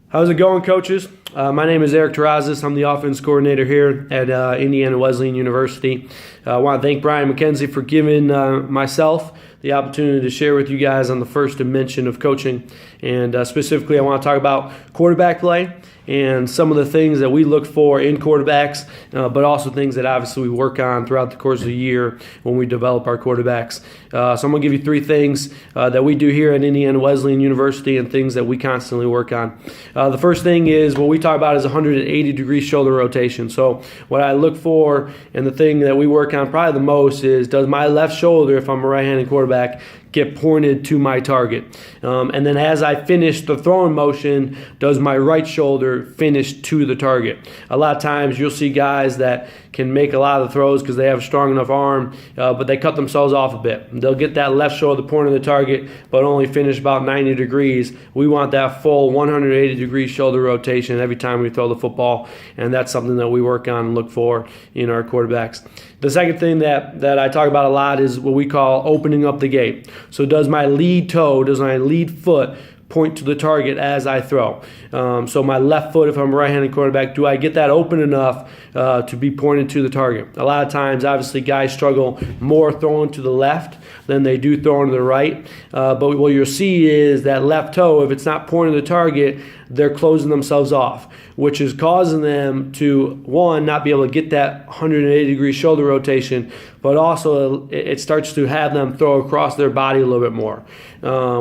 How's it going, coaches? My name is Eric Terrazas. I'm the offense coordinator here at Indiana Wesleyan University. I want to thank Brian McKenzie for giving myself the opportunity to share with you guys on the first dimension of coaching. And specifically, I want to talk about quarterback play and some of the things that we look for in quarterbacks, but also things that obviously we work on throughout the course of the year when we develop our quarterbacks. So I'm going to give you three things that we do here at Indiana Wesleyan University and things that we constantly work on. The first thing is what we talk about is 180-degree shoulder rotation. So what I look for and the thing that we work on probably the most is, does my left shoulder, if I'm a right-handed quarterback, get pointed to my target? And then as I finish the throwing motion, does my right shoulder finish to the target? A lot of times you'll see guys that can make a lot of the throws because they have a strong enough arm, but they cut themselves off a bit. They'll get that left shoulder pointed to the target, but only finish about 90 degrees. We want that full 180-degree shoulder rotation every time we throw the football, and that's something that we work on and look for in our quarterbacks. The second thing that I talk about a lot is what we call opening up the gate. So does my lead toe, does my lead foot point to the target as I throw? So my left foot, if I'm a right-handed quarterback, do I get that open enough to be pointed to the target? A lot of times, obviously, guys struggle more throwing to the left than they do throwing to the right. But what you'll see is that left toe, if it's not pointing to the target, they're closing themselves off, which is causing them to, one, not be able to get that 180-degree shoulder rotation, but also it starts to have them throw across their body a little bit more,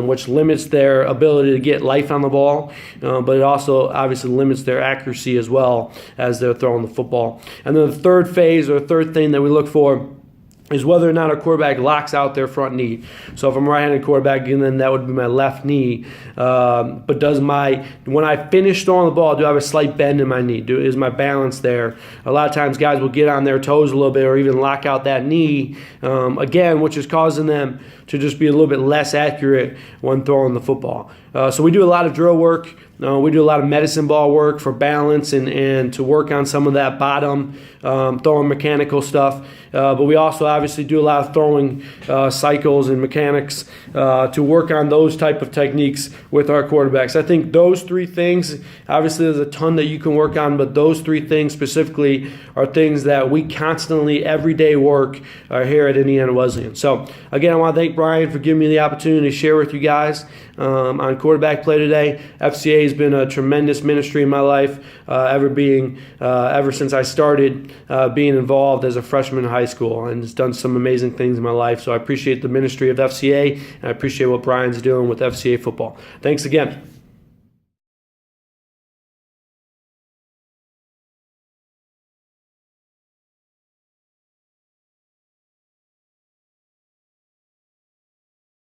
which limits their ability to get life on the ball, but it also obviously limits their accuracy as well as they're throwing the football. And then the third phase or third thing that we look for is whether or not a quarterback locks out their front knee. So if I'm a right-handed quarterback, then that would be my left knee. But when I finish throwing the ball, do I have a slight bend in my knee? Is my balance there? A lot of times guys will get on their toes a little bit or even lock out that knee, again, which is causing them to just be a little bit less accurate when throwing the football. So we do a lot of drill work. We do a lot of medicine ball work for balance and to work on some of that bottom throwing mechanical stuff. But we also obviously do a lot of throwing cycles and mechanics to work on those type of techniques with our quarterbacks. I think those three things, obviously there's a ton that you can work on, but those three things specifically are things that we constantly, everyday work here at Indiana Wesleyan. So again, I want to thank Brian for giving me the opportunity to share with you guys on quarterback play today. FCA has been a tremendous ministry in my life, ever since I started being involved as a freshman in high school, and it's done some amazing things in my life. So I appreciate the ministry of FCA, and I appreciate what Brian's doing with FCA football. Thanks again.